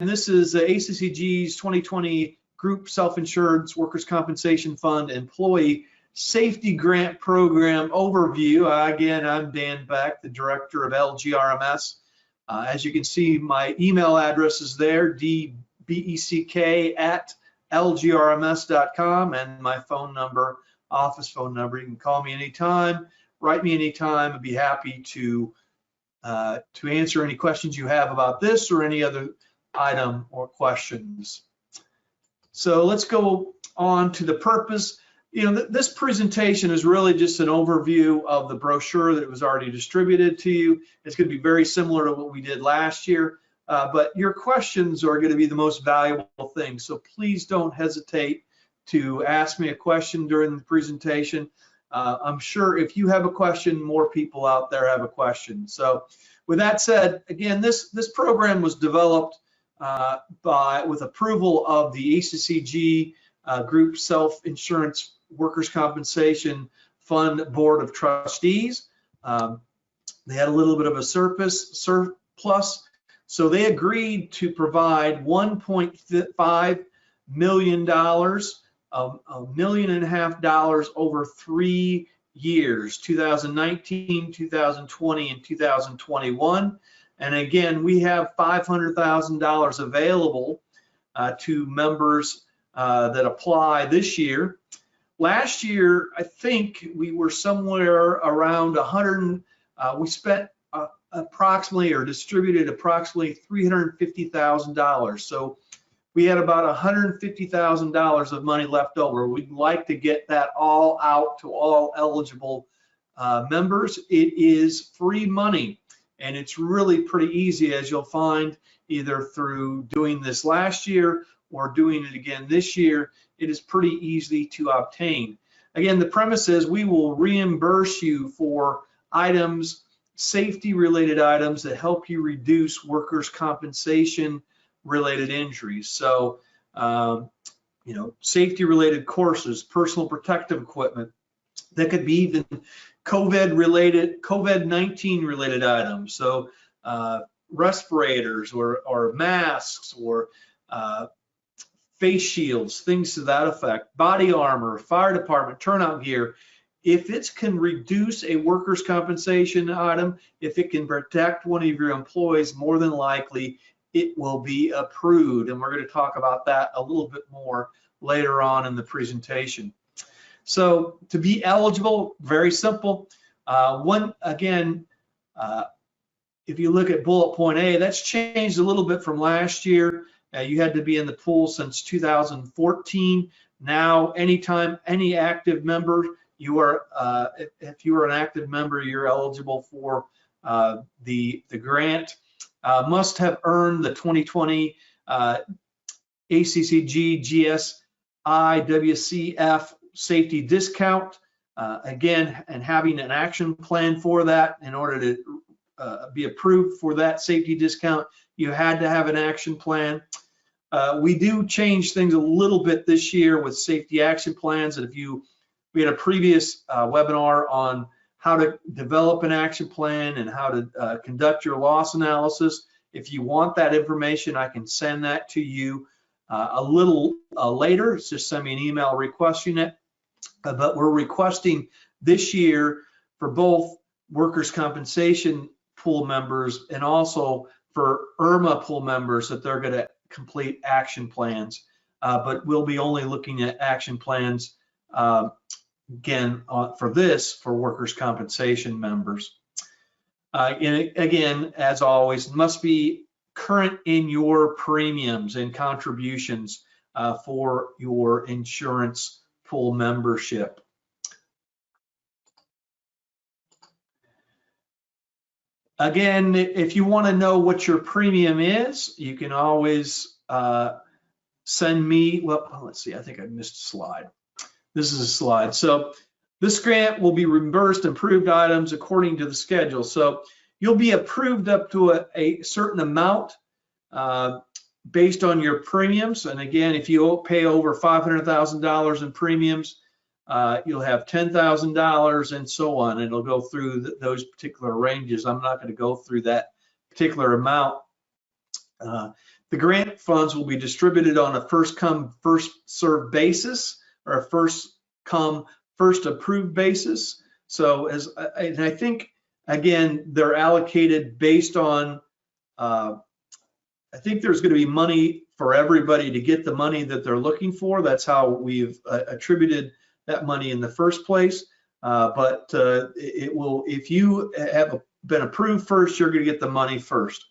this is ACCG's 2020 Group Self-Insured Workers' Compensation Fund Employee Safety Grant Program Overview. Again, I'm Dan Beck, the Director of LGRMS. As you can see, my email address is there, dbeck@lgrms.com, and my phone number, office phone number. You can call me anytime, write me anytime. I'd be happy to answer any questions you have about this or any other item or questions. So let's go on to the purpose. This presentation is really just an overview of the brochure that was already distributed to you. It's going to be very similar to what we did last year, but your questions are going to be the most valuable thing. So please don't hesitate to ask me a question during the presentation. I'm sure if you have a question, more people out there have a question. So with that said, again, this program was developed with approval of the ACCG Group Self-Insurance Workers' Compensation Fund Board of Trustees. They had a little bit of a surplus, so they agreed to provide $1.5 million, $1.5 million over 3 years, 2019, 2020, and 2021. And again, we have $500,000 available to members that apply this year. Last year, I think we were somewhere around we spent approximately or distributed approximately $350,000. So we had about $150,000 of money left over. We'd like to get that all out to all eligible members. It is free money, and it's really pretty easy, as you'll find either through doing this last year or doing it again this year. It is pretty easy to obtain. Again, the premise is we will reimburse you for items, safety-related items that help you reduce workers' compensation related injuries. So, safety-related courses, personal protective equipment. That could be even COVID-19 related items. So, respirators or masks or face shields, things to that effect, body armor, fire department, turnout gear. If it can reduce a workers' compensation item, if it can protect one of your employees, more than likely it will be approved. And we're going to talk about that a little bit more later on in the presentation. So to be eligible, very simple. If you look at bullet point A, that's changed a little bit from last year. You had to be in the pool since 2014. Now, anytime any active member, you are, if you are an active member, you're eligible for the grant. Must have earned the 2020 ACCG GSI WCF safety discount. Again, and having an action plan for that in order to be approved for that safety discount, you had to have an action plan. We do change things a little bit this year with safety action plans. And we had a previous webinar on how to develop an action plan and how to conduct your loss analysis. If you want that information, I can send that to you a little later. Just send me an email requesting it. But we're requesting this year for both workers' compensation pool members and also for IRMA pool members that they're going to complete action plans. But we'll be only looking at action plans again for workers' compensation members. And again, as always, must be current in your premiums and contributions for your insurance pool membership. Again, if you want to know what your premium is, you can always send me, well, let's see, I think I missed a slide. This is a slide. So this grant will be reimbursed approved items according to the schedule. So you'll be approved up to a certain amount based on your premiums. And again, if you pay over $500,000 in premiums, you'll have $10,000 and so on. It'll go through those particular ranges. I'm not going to go through that particular amount. The grant funds will be distributed on a first come, first served basis, or a first come, first approved basis. So and I think, again, they're allocated based on, I think there's going to be money for everybody to get the money that they're looking for. That's how we've attributed that money in the first place. But it will, if you have been approved first, you're going to get the money first.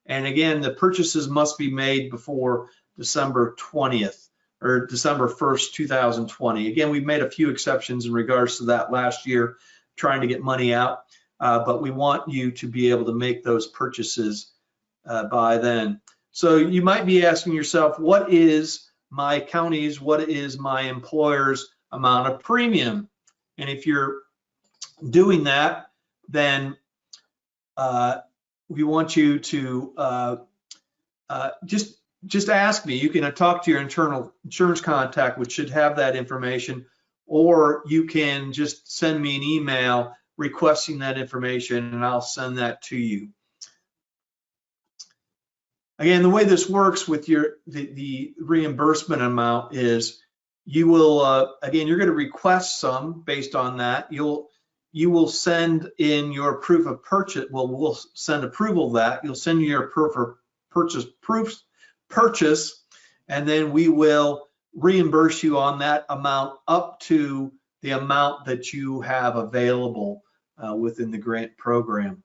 And again, the purchases must be made before December 20th or December 1st, 2020. Again, we've made a few exceptions in regards to that last year, trying to get money out. But we want you to be able to make those purchases by then. So you might be asking yourself, what is my county's, what is my employer's amount of premium? And if you're doing that, then we want you to just ask me. You can talk to your internal insurance contact, which should have that information, or you can just send me an email requesting that information, and I'll send that to you. Again, the way this works with the reimbursement amount is you will, again, you're going to request some based on that. You will send in your proof of purchase. Well, we'll send approval of that. You'll send your proof of purchase, and then we will reimburse you on that amount up to the amount that you have available within the grant program.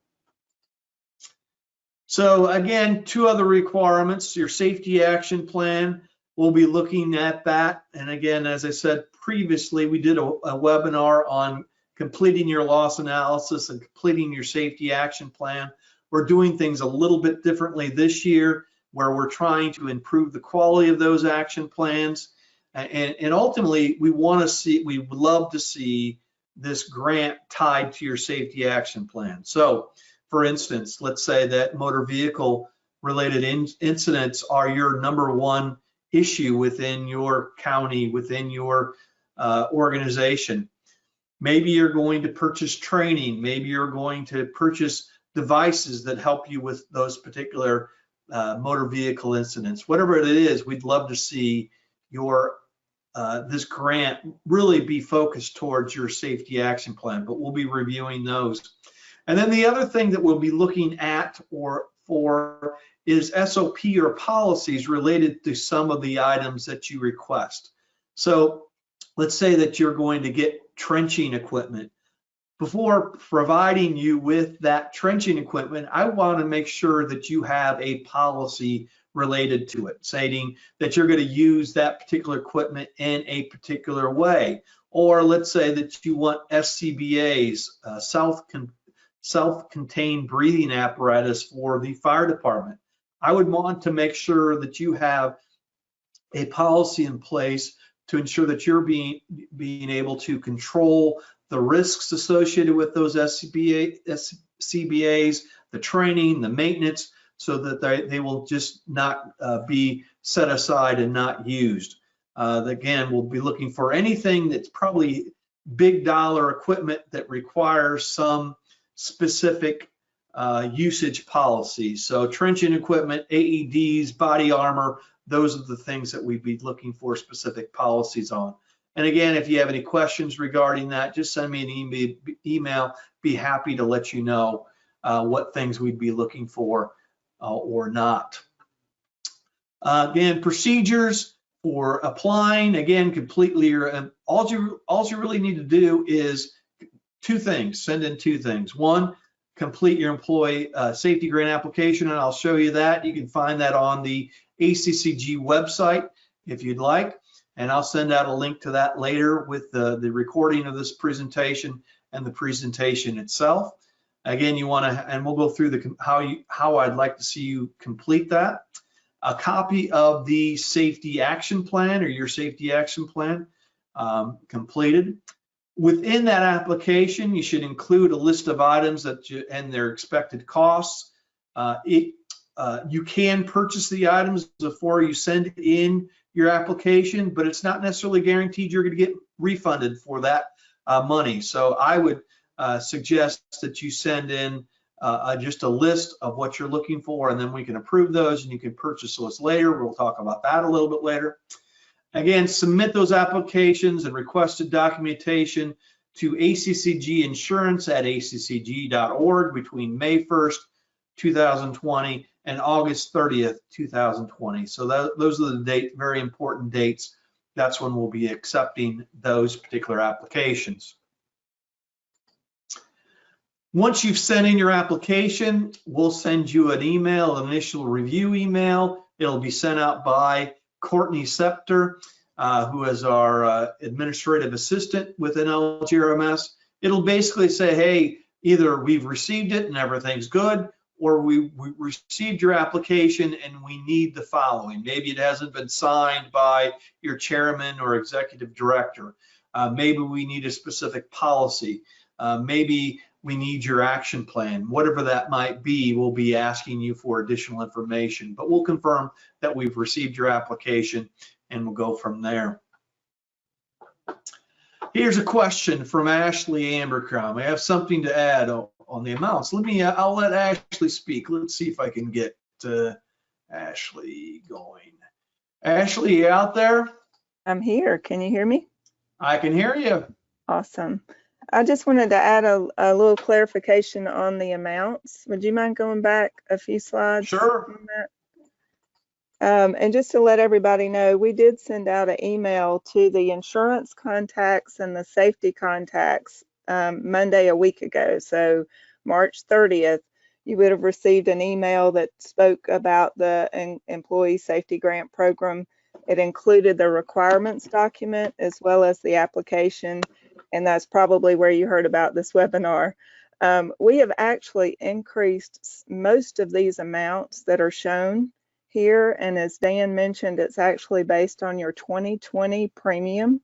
So again, two other requirements, your safety action plan, we'll be looking at that. And again, as I said previously, we did a webinar on completing your loss analysis and completing your safety action plan. We're doing things a little bit differently this year, where we're trying to improve the quality of those action plans. And ultimately, we would love to see this grant tied to your safety action plan. So for instance, let's say that motor vehicle related incidents are your #1 issue within your county, within your organization. Maybe you're going to purchase training. Maybe you're going to purchase devices that help you with those particular motor vehicle incidents. Whatever it is, we'd love to see your this grant really be focused towards your safety action plan, but we'll be reviewing those. And then the other thing that we'll be looking at for is SOP or policies related to some of the items that you request. So let's say that you're going to get trenching equipment. Before providing you with that trenching equipment, I want to make sure that you have a policy related to it, stating that you're going to use that particular equipment in a particular way. Or let's say that you want SCBAs, self-contained breathing apparatus for the fire department. I would want to make sure that you have a policy in place to ensure that you're being able to control the risks associated with those SCBAs, the training, the maintenance, so that they will just not be set aside and not used. Again, we'll be looking for anything that's probably big dollar equipment that requires some specific usage policies. So trenching equipment, AEDs, body armor, those are the things that we'd be looking for specific policies on. And again, if you have any questions regarding that, just send me an email. Be happy to let you know what things we'd be looking for or not. Again, procedures for applying, again, completely, all you really need to do is two things, send in two things. One, complete your employee safety grant application, and I'll show you that. You can find that on the ACCG website if you'd like, and I'll send out a link to that later with the recording of this presentation and the presentation itself. Again, you want to, and we'll go through how I'd like to see you complete that. A copy of the safety action plan or your safety action plan completed. Within that application, you should include a list of items and their expected costs. You can purchase the items before you send in your application, but it's not necessarily guaranteed you're going to get refunded for that money. So I would suggest that you send in just a list of what you're looking for, and then we can approve those and you can purchase those later. We'll talk about that a little bit later. Again, submit those applications and requested documentation to ACCG Insurance at accg.org between May 1st, 2020 and August 30th, 2020. So those are the very important dates. That's when we'll be accepting those particular applications. Once you've sent in your application, we'll send you an email, an initial review email. It'll be sent out by Courtney Scepter, who is our administrative assistant within LGRMS. It'll basically say, hey, either we've received it and everything's good, or we received your application and we need the following. Maybe it hasn't been signed by your chairman or executive director. Maybe we need a specific policy. Maybe we need your action plan. Whatever that might be, we'll be asking you for additional information, but we'll confirm that we've received your application and we'll go from there. Here's a question from Ashley Ambercrombie. I have something to add on the amounts. I'll let Ashley speak. Let's see if I can get Ashley going. Ashley, you out there? I'm here. Can you hear me? I can hear you. Awesome. I just wanted to add a little clarification on the amounts. Would you mind going back a few slides? Sure. On that? And just to let everybody know, we did send out an email to the insurance contacts and the safety contacts Monday a week ago. So March 30th, you would have received an email that spoke about the Employee Safety Grant Program. It included the requirements document as well as the application, and that's probably where you heard about this webinar. We have actually increased most of these amounts that are shown here, and as Dan mentioned, it's actually based on your 2020 premium.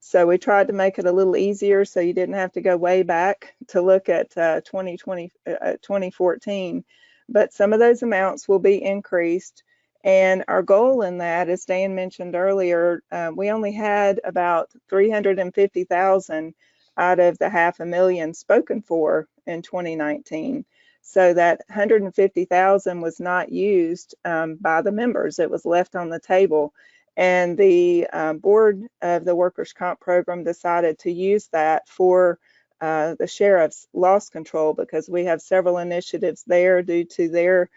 So we tried to make it a little easier so you didn't have to go way back to look at 2014. But some of those amounts will be increased, and our goal in that, as Dan mentioned earlier, we only had about 350,000 out of the $500,000 spoken for in 2019. So that 150,000 was not used by the members. It was left on the table. And the board of the workers' comp program decided to use that for the sheriff's loss control, because we have several initiatives there due to their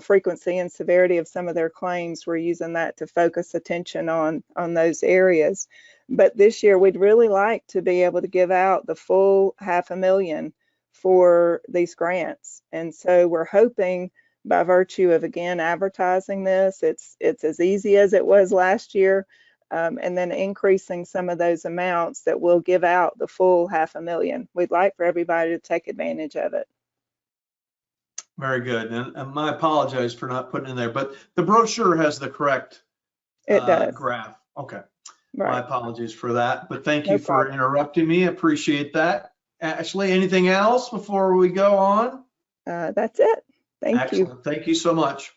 frequency and severity of some of their claims. We're using that to focus attention on those areas. But this year, we'd really like to be able to give out the full $500,000 for these grants. And so we're hoping, by virtue of, again, advertising this, it's as easy as it was last year, and then increasing some of those amounts, that we'll give out the full $500,000. We'd like for everybody to take advantage of it. Very good. And my apologies for not putting it in there, but the brochure has the correct graph. Okay. Right. My apologies for that, but thank you for interrupting me. I appreciate that. Ashley, anything else before we go on? That's it. Thank you. Thank you so much.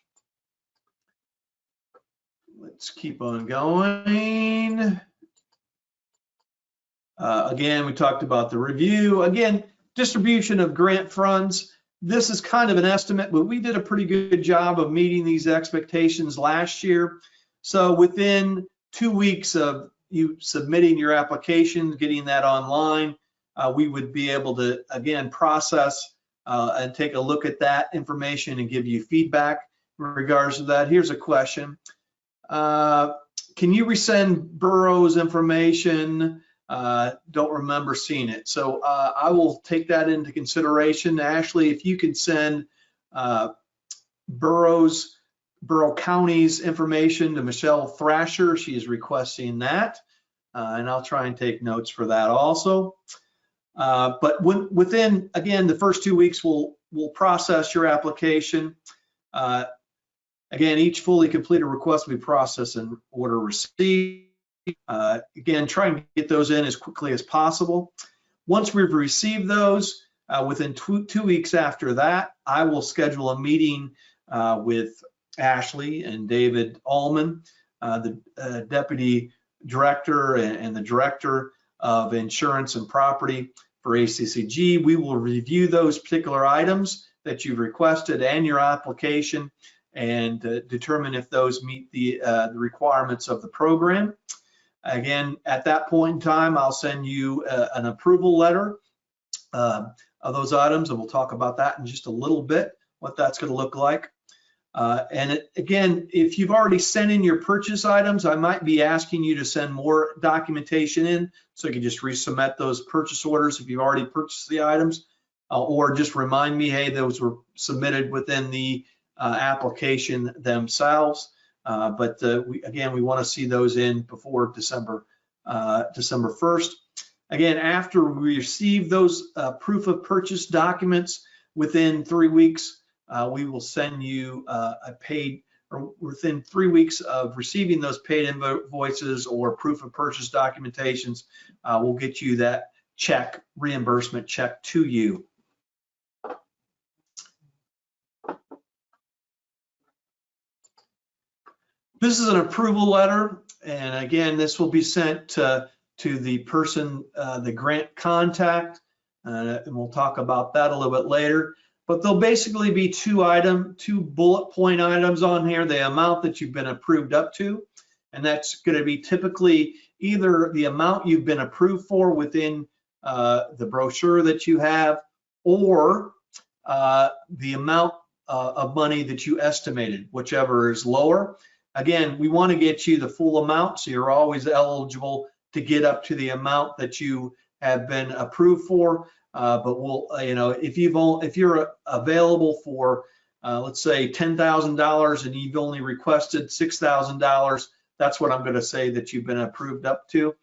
Let's keep on going. Again, we talked about the review. Again, distribution of grant funds. This is kind of an estimate, but we did a pretty good job of meeting these expectations last year. So within 2 weeks of you submitting your application, getting that online, we would be able to, again, process and take a look at that information and give you feedback in regards to that. Here's a question. Can you resend Burroughs information? Don't remember seeing it. So I will take that into consideration. Ashley, if you could send Burrough County's information to Michelle Thrasher, she is requesting that. And I'll try and take notes for that also. But within, again, the first 2 weeks, we'll process your application. Again, each fully completed request will be processed and order received. Again, trying to get those in as quickly as possible. Once we've received those, within 2 weeks after that, I will schedule a meeting with Ashley and David Allman, the Deputy Director and the Director of Insurance and Property for ACCG. We will review those particular items that you've requested and your application, and determine if those meet the requirements of the program. Again, at that point in time, I'll send you an approval letter of those items, and we'll talk about that in just a little bit, what that's going to look like. Again, if you've already sent in your purchase items, I might be asking you to send more documentation in, so you can just resubmit those purchase orders if you've already purchased the items, or just remind me, hey, those were submitted within the application themselves. Again, we want to see those in before December 1st. Again, after we receive those proof of purchase documents within 3 weeks, we will send you or within 3 weeks of receiving those paid invoices or proof of purchase documentations, we'll get you that check, reimbursement check to you. This is an approval letter, and again, this will be sent to the person, the grant contact, and we'll talk about that a little bit later. But there'll basically be two bullet point items on here, the amount that you've been approved up to, and that's going to be typically either the amount you've been approved for within the brochure that you have, or the amount of money that you estimated, whichever is lower. Again, we want to get you the full amount, so you're always eligible to get up to the amount that you have been approved for. But we'll, if you're available for, let's say $10,000 and you've only requested $6,000, that's what I'm going to say that you've been approved up to.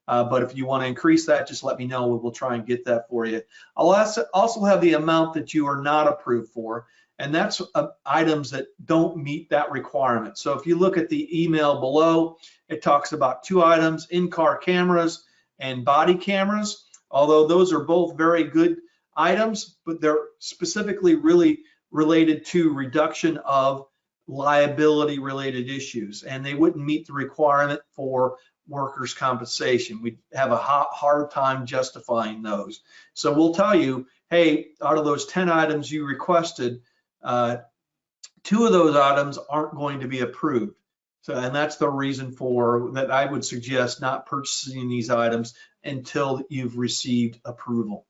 But if you want to increase that, just let me know. We'll try and get that for you. I'll also have the amount that you are not approved for, and that's items that don't meet that requirement. So if you look at the email below, it talks about 2 items: in-car cameras and body cameras. Although those are both very good items, but they're specifically really related to reduction of liability related issues, and they wouldn't meet the requirement for workers' compensation. We'd have a hard time justifying those. So we'll tell you, hey, out of those 10 items you requested, 2 of those items aren't going to be approved. So, and that's the reason for that I would suggest not purchasing these items until you've received approval.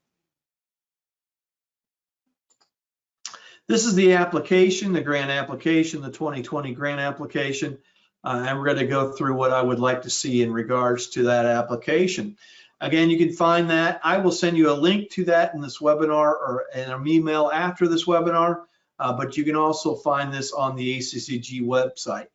This is the application, the grant application, the 2020 grant application, and we're going to go through what I would like to see in regards to that application. Again, you can find that. I will send you a link to that in this webinar or in an email after this webinar, but you can also find this on the ACCG website.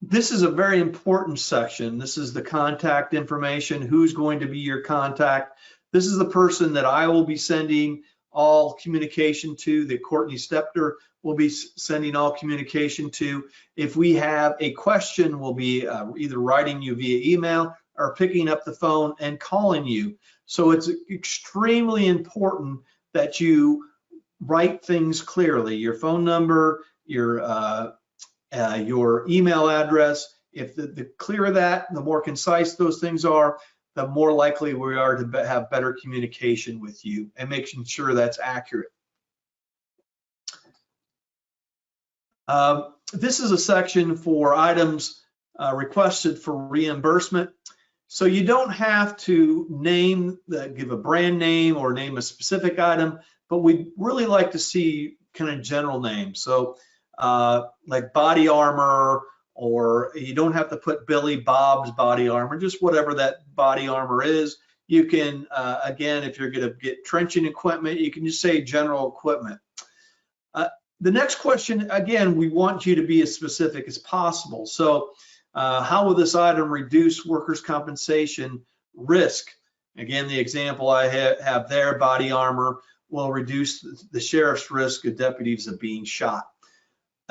This is a very important section. This is the contact information. Who's going to be your contact? This is the person that I will be sending all communication to, that Courtney Stepter will be sending all communication to. If we have a question, we'll be either writing you via email or picking up the phone and calling you. So it's extremely important that you write things clearly. Your phone number, your email address. If the clearer that, the more concise those things are, the more likely we are to have better communication with you and making sure that's accurate. This is a section for items requested for reimbursement. So you don't have to give a brand name or name a specific item, but we'd really like to see kind of general names. So like body armor, or you don't have to put Billy Bob's body armor, just whatever that body armor is. You can, again, if you're going to get trenching equipment, you can just say general equipment. The next question, again, we want you to be as specific as possible. So how will this item reduce workers' compensation risk? Again, the example I have there, body armor will reduce the sheriff's risk of deputies of being shot.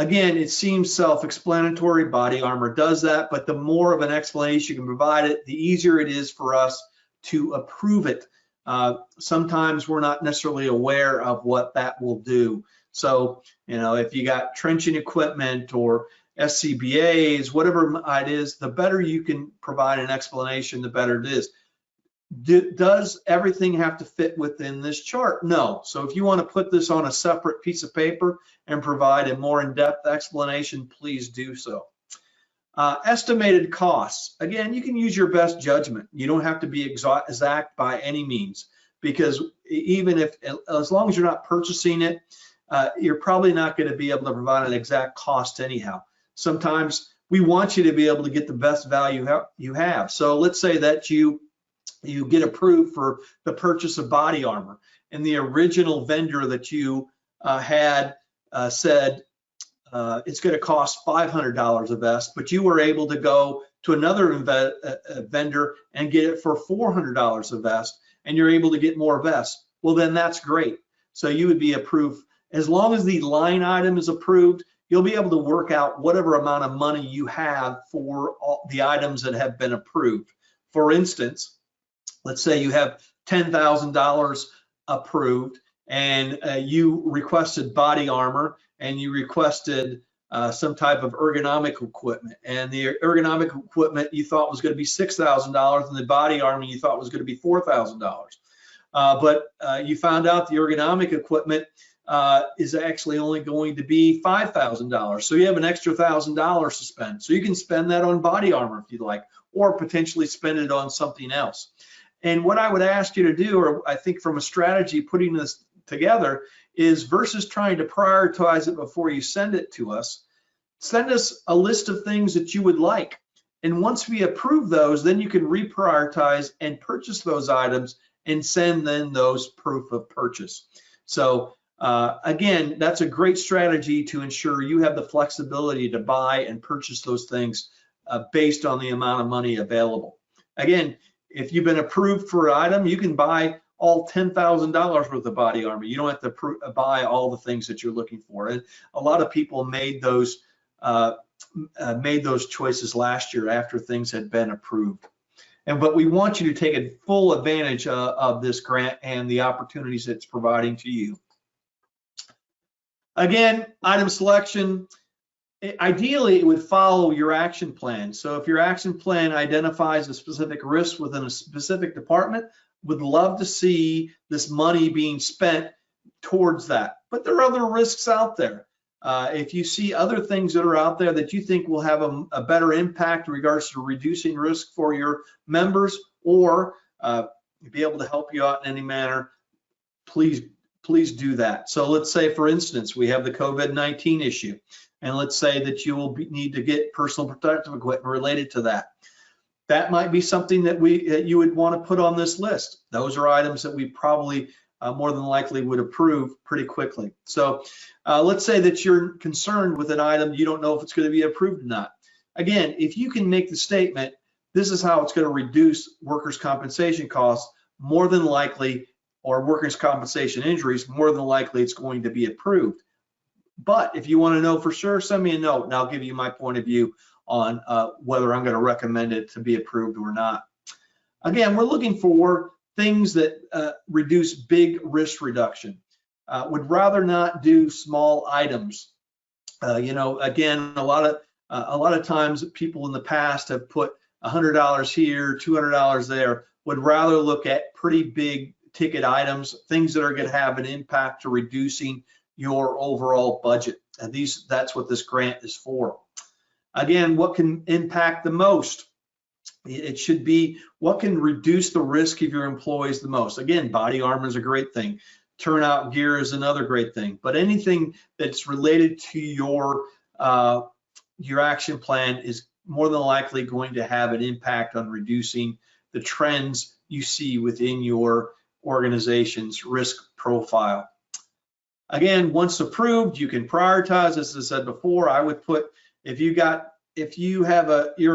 Again, it seems self-explanatory. Body armor does that, but the more of an explanation you can provide it, the easier it is for us to approve it. Sometimes we're not necessarily aware of what that will do. So, if you got trenching equipment or SCBAs, whatever it is, the better you can provide an explanation, the better it is. Does everything have to fit within this chart? No. So if you want to put this on a separate piece of paper and provide a more in-depth explanation, please do so. Estimated costs. Again, you can use your best judgment. You don't have to be exact by any means, because even if, as long as you're not purchasing it, you're probably not going to be able to provide an exact cost anyhow. Sometimes we want you to be able to get the best value you have. So let's say that you get approved for the purchase of body armor, and the original vendor that you had said it's going to cost $500 a vest, but you were able to go to another vendor and get it for $400 a vest, and you're able to get more vests. Well, then that's great. So you would be approved. As long as the line item is approved, you'll be able to work out whatever amount of money you have for all the items that have been approved. For instance, let's say you have $10,000 approved, and you requested body armor, and you requested some type of ergonomic equipment, and the ergonomic equipment you thought was going to be $6,000, and the body armor you thought was going to be $4,000. But you found out the ergonomic equipment is actually only going to be $5,000. So you have an extra $1,000 to spend. So you can spend that on body armor if you'd like, or potentially spend it on something else. And what I would ask you to do, or I think from a strategy putting this together, is versus trying to prioritize it before you send it to us, send us a list of things that you would like. And once we approve those, then you can reprioritize and purchase those items and send then those proof of purchase. So again, that's a great strategy to ensure you have the flexibility to buy and purchase those things based on the amount of money available. Again, if you've been approved for an item, you can buy all $10,000 worth of body armor. You don't have to buy all the things that you're looking for. And a lot of people made those choices last year after things had been approved. But we want you to take a full advantage of this grant and the opportunities it's providing to you. Again, item selection. Ideally, it would follow your action plan. So if your action plan identifies a specific risk within a specific department, would love to see this money being spent towards that. But there are other risks out there. If you see other things that are out there that you think will have a better impact in regards to reducing risk for your members, or be able to help you out in any manner, please do that. So let's say, for instance, we have the COVID-19 issue, and let's say that you will need to get personal protective equipment related to that. That might be something that you would want to put on this list. Those are items that we probably more than likely would approve pretty quickly. So let's say that you're concerned with an item, you don't know if it's going to be approved or not. Again, if you can make the statement, this is how it's going to reduce workers' compensation costs, more than likely, or workers' compensation injuries, more than likely it's going to be approved. But if you want to know for sure, send me a note and I'll give you my point of view on whether I'm going to recommend it to be approved or not. Again, we're looking for things that reduce big risk reduction. Would rather not do small items. Again, a lot of times people in the past have put $100 here, $200 there. Would rather look at pretty big ticket items, things that are going to have an impact to reducing your overall budget. And that's what this grant is for. Again, what can impact the most? It should be what can reduce the risk of your employees the most. Again, body armor is a great thing. Turnout gear is another great thing. But anything that's related to your action plan is more than likely going to have an impact on reducing the trends you see within your organization's risk profile. Again, once approved, you can prioritize. As I said before, I would put, if you're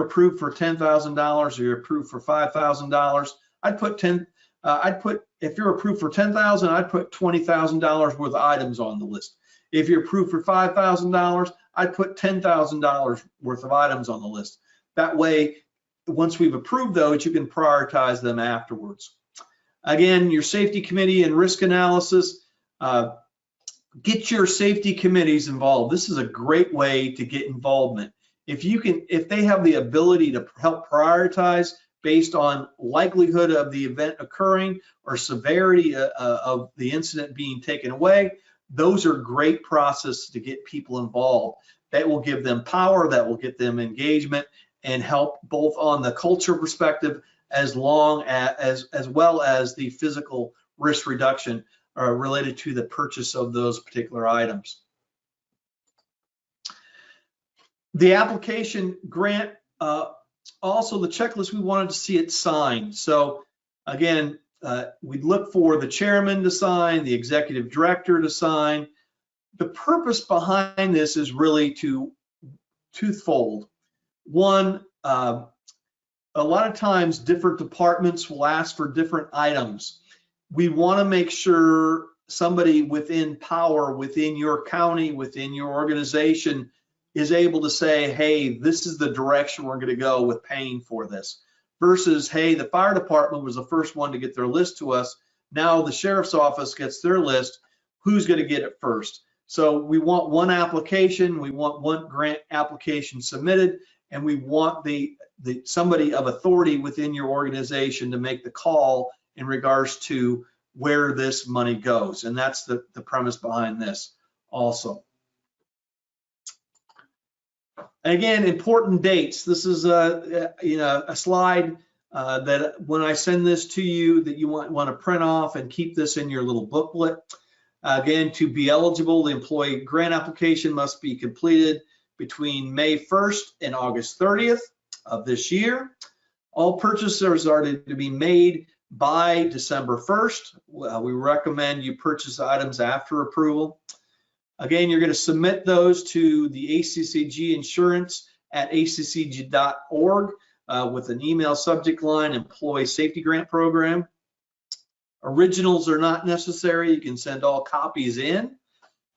approved for $10,000 or you're approved for $5,000, if you're approved for $10,000, I'd put $20,000 worth of items on the list. If you're approved for $5,000, I'd put $10,000 worth of items on the list. That way, once we've approved those, you can prioritize them afterwards. Again, your safety committee and risk analysis, get your safety committees involved. This is a great way to get involvement. If they have the ability to help prioritize, based on likelihood of the event occurring or severity of the incident being taken away. Those are great processes to get people involved. That will give them power, that will get them engagement, and help both on the culture perspective as well as the physical risk reduction related to the purchase of those particular items. The application grant, also the checklist, we wanted to see it signed. So again, we'd look for the chairman to sign, the executive director to sign. The purpose behind this is really twofold. One, a lot of times different departments will ask for different items. We want to make sure somebody within power, within your county, within your organization is able to say, hey, this is the direction we're going to go with paying for this, versus, hey, the fire department was the first one to get their list to us. Now the sheriff's office gets their list. Who's going to get it first? So we want one application, we want one grant application submitted, and we want somebody of authority within your organization to make the call in regards to where this money goes. And that's the premise behind this also. And again, important dates. This is a slide that when I send this to you that you want to print off and keep this in your little booklet. Again, to be eligible, the employee grant application must be completed between May 1st and August 30th of this year. All purchases are to be made by December 1st. We recommend you purchase items after approval. Again, you're going to submit those to the ACCG insurance at accg.org with an email subject line, Employee Safety Grant Program. Originals are not necessary. You can send all copies in.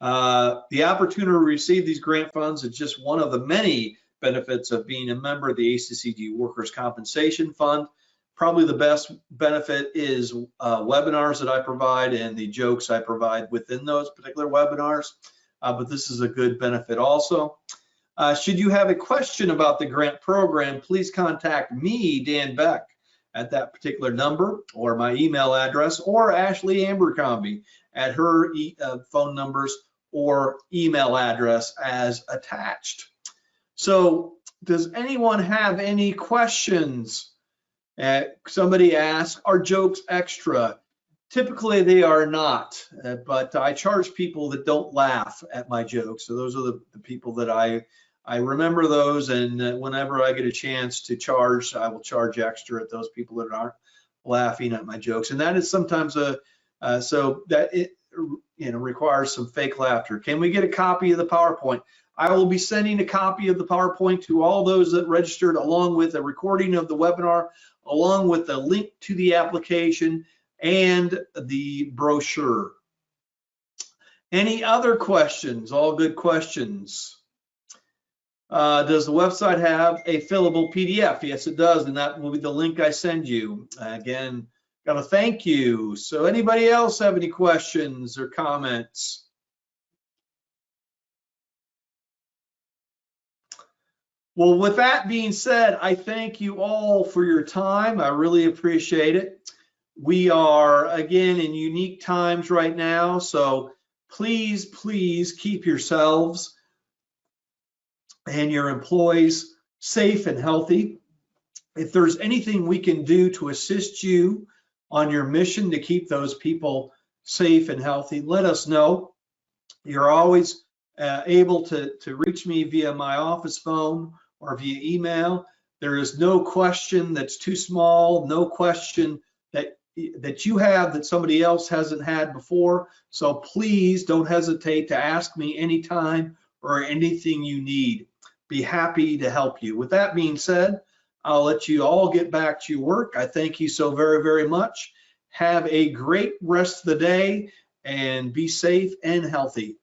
The opportunity to receive these grant funds is just one of the many benefits of being a member of the ACCG Workers' Compensation Fund. Probably the best benefit is webinars that I provide and the jokes I provide within those particular webinars, but this is a good benefit also. Should you have a question about the grant program, please contact me, Dan Beck, at that particular number, or my email address, or Ashley Abercrombie at her phone numbers or email address as attached. So does anyone have any questions? Somebody asked, are jokes extra? Typically they are not, but I charge people that don't laugh at my jokes. So those are the people that I remember those, and whenever I get a chance to charge, I will charge extra at those people that aren't laughing at my jokes. And that is sometimes so that it requires some fake laughter. Can we get a copy of the PowerPoint? I will be sending a copy of the PowerPoint to all those that registered, along with a recording of the webinar, along with a link to the application and the brochure. Any other questions? All good questions. Does the website have a fillable PDF? Yes, it does, and that will be the link I send you. Again, gotta thank you. So anybody else have any questions or comments? Well, with that being said, I thank you all for your time. I really appreciate it. We are, again, in unique times right now, so please, please keep yourselves and your employees safe and healthy. If there's anything we can do to assist you on your mission to keep those people safe and healthy, let us know. You're always able to reach me via my office phone or via email. There is no question that's too small, no question that you have that somebody else hasn't had before. So please don't hesitate to ask me anytime or anything you need. Be happy to help you. With that being said, I'll let you all get back to your work. I thank you so very, very much. Have a great rest of the day and be safe and healthy.